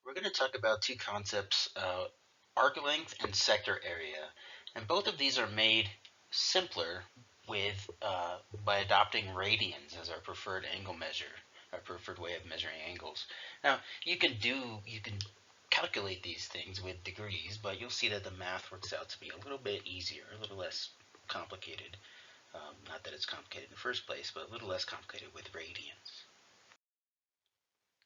We're going to talk about two concepts, arc length and sector area. And both of these are made simpler with by adopting radians as our preferred angle measure, our preferred way of measuring angles. Now, you can calculate these things with degrees, but you'll see that the math works out to be a little bit easier, a little less complicated. Not that it's complicated in the first place, but a little less complicated with radians.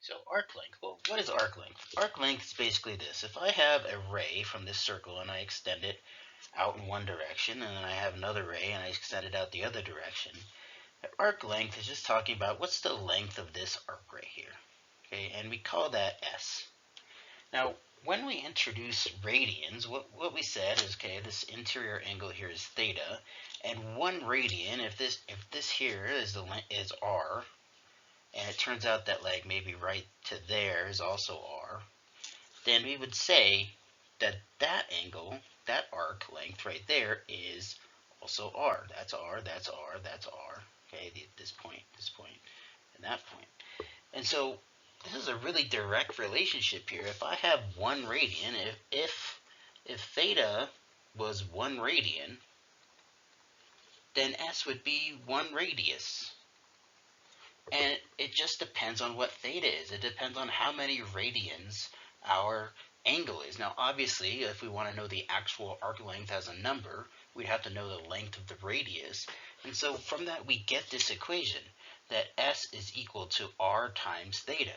So arc length, well, what is arc length? Arc length is basically this. If I have a ray from this circle and I extend it out in one direction, and then I have another ray and I extend it out the other direction, the arc length is just talking about what's the length of this arc right here. Okay, and we call that S. Now, when we introduce radians, what we said is, okay, this interior angle here is theta, and 1 radian, if this here is r, and it turns out that like maybe right to there is also r, then we would say that that angle, that arc length right there is also r. That's r, that's r, that's r. Okay, this point, and that point. And so this is a really direct relationship here. If I have 1 radian, if theta was 1 radian, then s would be 1 radius. And it just depends on what theta is. It depends on how many radians our angle is. Now, obviously, if we want to know the actual arc length as a number, we'd have to know the length of the radius. And so from that, we get this equation that S is equal to R times theta.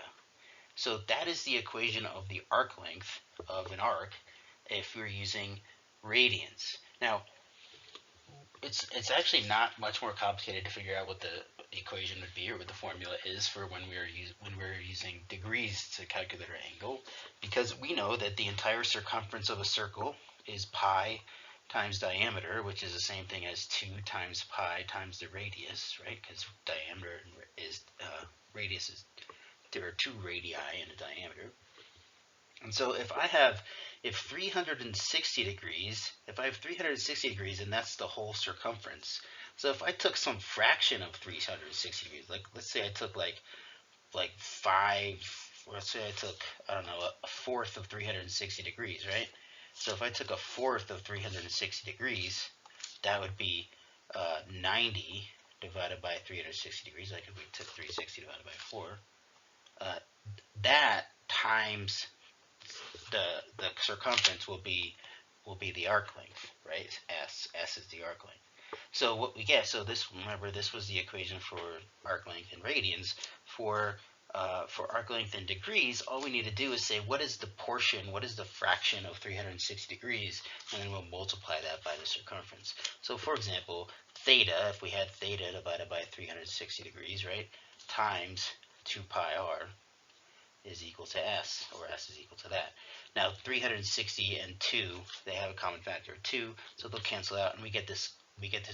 So that is the equation of the arc length of an arc if we're using radians. Now, it's actually not much more complicated to figure out what the equation would be or what the formula is for when we're using degrees to calculate our angle, because we know that the entire circumference of a circle is pi times diameter, which is the same thing as 2 times pi times the radius, right? Because diameter is radius is, there are 2 radii in a diameter. And so if I have 360 degrees, and that's the whole circumference. So if I took some fraction of 360 degrees, like let's say I took like 5, let's say I took, I don't know, a fourth of 360 degrees, right? So if I took a fourth of 360 degrees, that would be 90 divided by 360 degrees, like if we took 360 divided by 4. That times the circumference will be the arc length, right? S is the arc length. So what we get, so this, remember, this was the equation for arc length in radians. For arc length in degrees, all we need to do is say what is the portion, what is the fraction of 360 degrees, and then we'll multiply that by the circumference. So for example, theta, if we had theta divided by 360 degrees, right, times 2 pi r, is equal to S, or S is equal to that. Now 360 and 2, they have a common factor of 2, so they'll cancel out, and we get this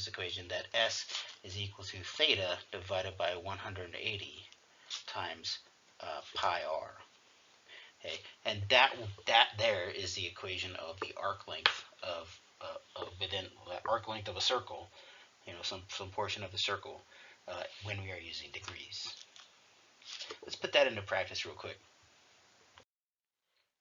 equation that S is equal to theta divided by 180 times pi r. Okay, and that there is the equation of the arc length of within the arc length of a circle, you know, some portion of the circle when we are using degrees. Let's put that into practice real quick.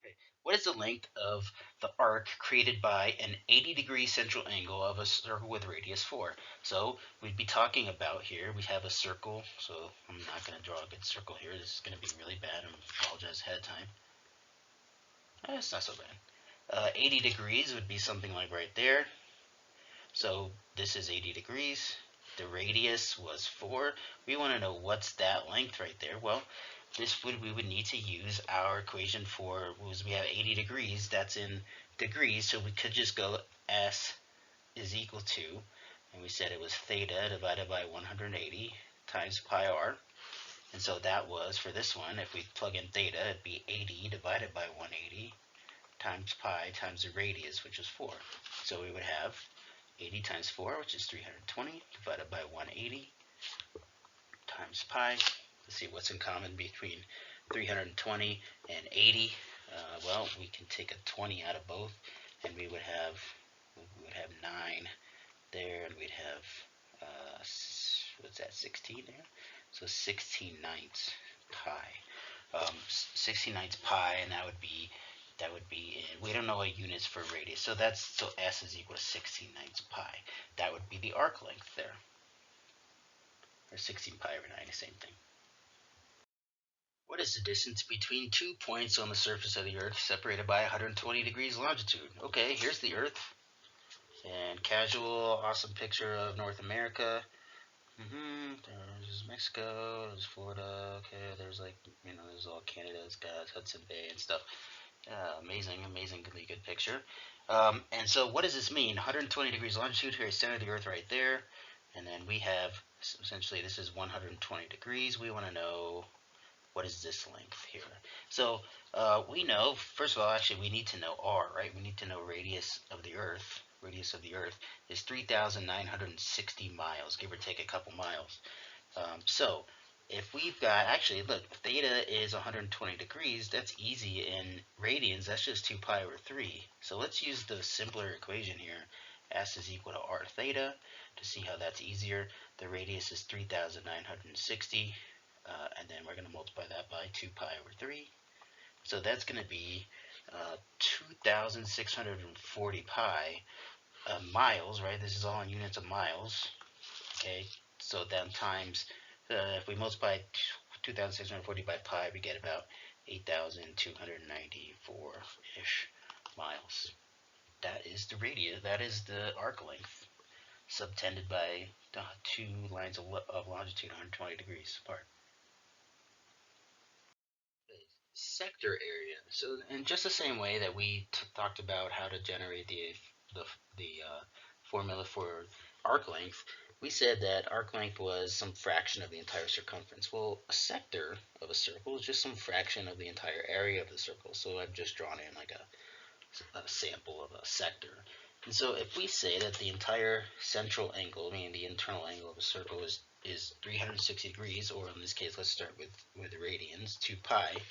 Okay. What is the length of the arc created by an 80-degree central angle of a circle with radius 4? So we'd be talking about here, we have a circle, so I'm not going to draw a good circle here. This is going to be really bad. I apologize ahead of time. It's not so bad. 80 degrees would be something like right there. So this is 80 degrees. The radius was 4. We want to know what's that length right there. Well, we would need to use our equation for, we have 80 degrees, that's in degrees, so we could just go S is equal to, and we said it was theta divided by 180 times pi r. And so that was, for this one, if we plug in theta, it'd be 80 divided by 180 times pi times the radius, which is 4. So we would have 80 times 4, which is 320, divided by 180 times pi. Let's see what's in common between 320 and 80. Well, we can take a 20 out of both, and we would have 9 there, and we'd have what's that, 16 there? So 16 ninths pi. 16/9 pi, and that would be in, we don't know what units for radius, so s is equal to 16/9 pi. That would be the arc length there, or 16 pi over 9, the same thing. What is the distance between 2 points on the surface of the Earth separated by 120 degrees longitude? Okay, here's the Earth, and casual, awesome picture of North America. There's Mexico, there's Florida, okay, there's there's all Canada's got Hudson Bay and stuff. Amazingly good picture. And so what does this mean? 120 degrees longitude, here is center of the Earth right there. And then we have, essentially this is 120 degrees. We want to know, what is this length here? So we know, first of all, actually we need to know r, right? We need to know radius of the Earth. Radius of the Earth is 3,960 miles, give or take a couple miles. So if we've got, actually look, theta is 120 degrees, that's easy. In radians, that's just 2 pi over 3. So let's use the simpler equation here. S is equal to r theta to see how that's easier. The radius is 3,960, and then we're going to multiply that by 2 pi over 3. So that's going to be 2,640 pi miles, right? This is all in units of miles. Okay, so then times, if we multiply 2,640 by pi, we get about 8,294-ish miles. That is the radius, that is the arc length, subtended by 2 lines of longitude 120 degrees apart. Sector area. So in just the same way that we talked about how to generate the formula for arc length, we said that arc length was some fraction of the entire circumference. Well, a sector of a circle is just some fraction of the entire area of the circle. So I've just drawn in like a sample of a sector. And so if we say that the entire central angle, meaning the internal angle of a circle, is 360 degrees, or in this case, let's start with radians, 2 pi,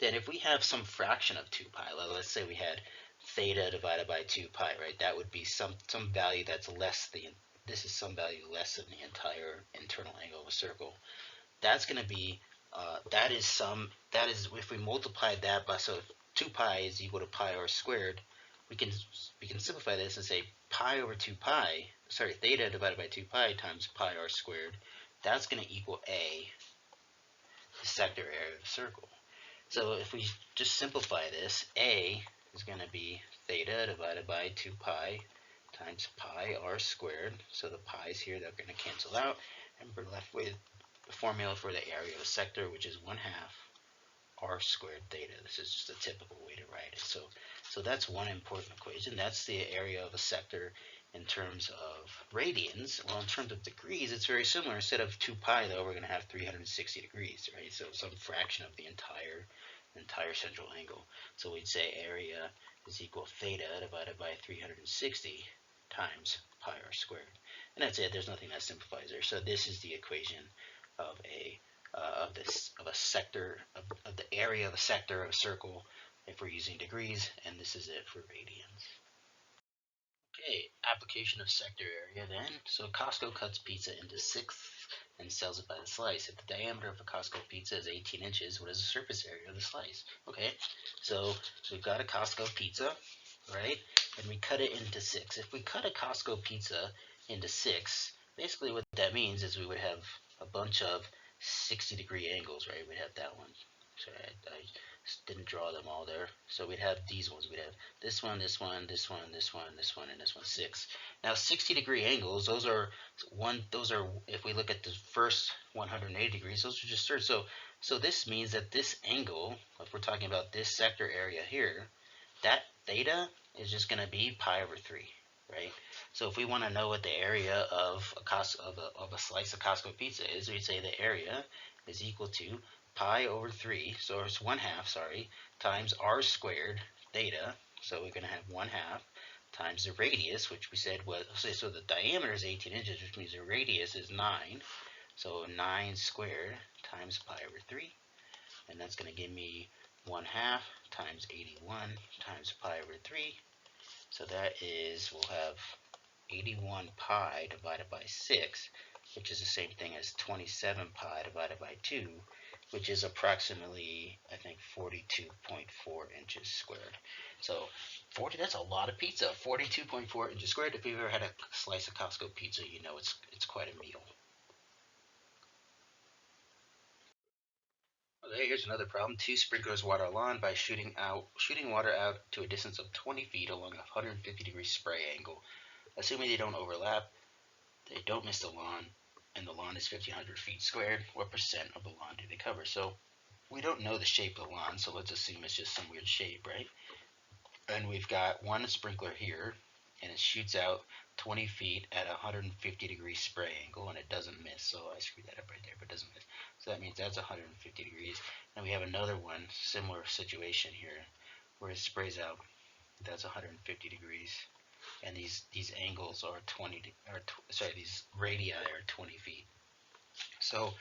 then if we have some fraction of 2 pi, let's say we had theta divided by 2 pi, right? That would be some value that's less than, this is some value less than the entire internal angle of a circle. That's going to be, that is, if we multiply that by, so if 2 pi is equal to pi r squared, we can simplify this and say pi over 2 pi, sorry, theta divided by 2 pi times pi r squared, that's going to equal a, the sector area of the circle. So if we just simplify this, a is going to be theta divided by 2 pi times pi r squared. So the pi's here, they're going to cancel out, and we're left with the formula for the area of a sector, which is 1/2 r squared theta. This is just a typical way to write it. So that's one important equation. That's the area of a sector in terms of radians. Well, in terms of degrees, it's very similar. Instead of 2 pi, though, we're going to have 360 degrees, right? So some fraction of the entire central angle. So we'd say area is equal theta divided by 360 times pi r squared. And that's it. There's nothing that simplifies there. So this is the equation of a sector, of the area of a sector of a circle if we're using degrees, and this is it for radians. Okay, application of sector area then. So Costco cuts pizza into sixths and sells it by the slice. If the diameter of a Costco pizza is 18 inches, what is the surface area of the slice? Okay, so we've got a Costco pizza, right? And we cut it into 6. If we cut a Costco pizza into 6, basically what that means is we would have a bunch of 60-degree angles, right? We'd have that one. Sorry, I didn't draw them all there. So we'd have these ones. We'd have this one, this one, this one, this one, this one, and this one, 6. Now 60-degree angles, those are, if we look at the first 180 degrees, those are just thirds. So this means that this angle, if we're talking about this sector area here, that theta is just going to be pi over 3, right? So if we want to know what the area of a slice of Costco pizza is, we say the area is equal to pi over 3, so it's 1/2, sorry, times r squared theta, so we're going to have 1/2 times the radius, which we said was, so the diameter is 18 inches, which means the radius is 9, so 9 squared times pi over 3, and that's going to give me 1/2 times 81 times pi over 3, so that is, we'll have 81 pi divided by 6, which is the same thing as 27 pi divided by 2, which is approximately, I think, 42.4 inches squared. So 40, that's a lot of pizza. 42.4 inches squared. If you've ever had a slice of Costco pizza, you know it's quite a meal. Okay, here's another problem. Two sprinklers water a lawn by shooting water out to a distance of 20 feet along a 150-degree spray angle. Assuming they don't overlap, they don't miss the lawn, and the lawn is 1,500 feet squared. What percent of the lawn do they cover? So we don't know the shape of the lawn, so let's assume it's just some weird shape, right? And we've got one sprinkler here, and it shoots out 20 feet at a 150-degree spray angle, and it doesn't miss. So I screwed that up right there, but it doesn't miss. So that means that's 150 degrees. And we have another one, similar situation here, where it sprays out. That's 150 degrees, and these angles are 20. These radii are 20 feet. So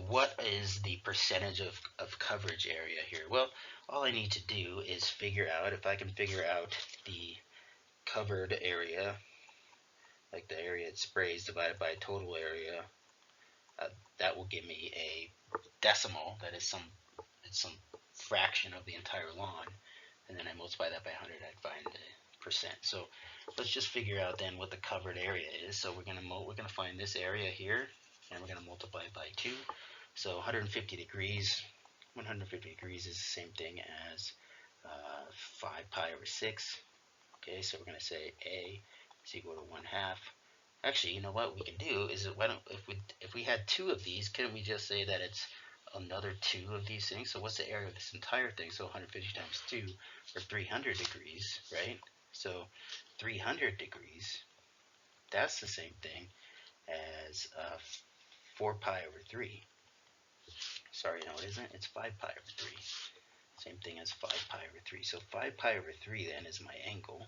what is the percentage of coverage area here? Well, all I need to do is figure out, if I can figure out the covered area, like the area it sprays divided by total area, that will give me a decimal, that is some fraction of the entire lawn, and then I multiply that by 100, I'd find the percent. So let's just figure out then what the covered area is. So we're gonna find this area here, and we're gonna multiply it by 2. So 150 degrees. 150 degrees is the same thing as 5 pi over 6. Okay, so we're gonna say A is equal to 1/2. Actually, you know what we can do is, why don't, if we had 2 of these, couldn't we just say that it's another 2 of these things? So what's the area of this entire thing? So 150 times 2, or 300 degrees, right? So 300 degrees, that's the same thing as 4 pi over 3. Sorry, no, it isn't. It's 5 pi over 3. Same thing as 5 pi over 3. So 5 pi over 3 then is my angle.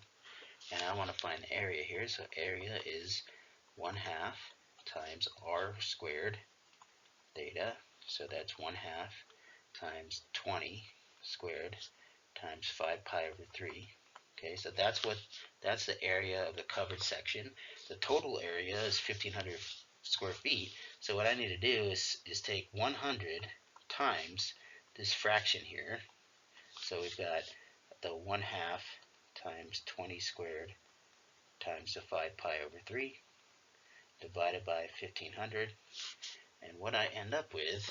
And I want to find the area here. So area is 1/2 times r squared theta. So that's 1/2 times 20 squared times 5 pi over 3. Okay, so that's the area of the covered section. The total area is 1,500 square feet. So what I need to do is take 100 times this fraction here. So we've got the 1/2 times 20 squared times the 5 pi over 3 divided by 1,500. And what I end up with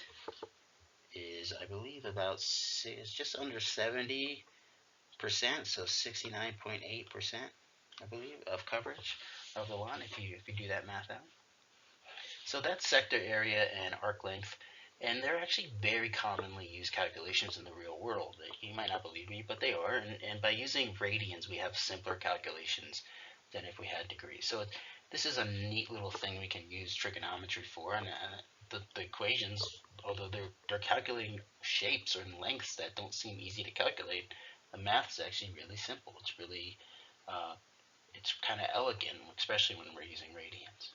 is, I believe, it's just under 70%, so 69.8%, I believe, of coverage of the lawn, if you do that math out. So that's sector area and arc length, and they're actually very commonly used calculations in the real world. You might not believe me, but they are, and by using radians, we have simpler calculations than if we had degrees. So this is a neat little thing we can use trigonometry for, and the equations, although they're calculating shapes or lengths that don't seem easy to calculate, the math is actually really simple. It's really it's kind of elegant, especially when we're using radians.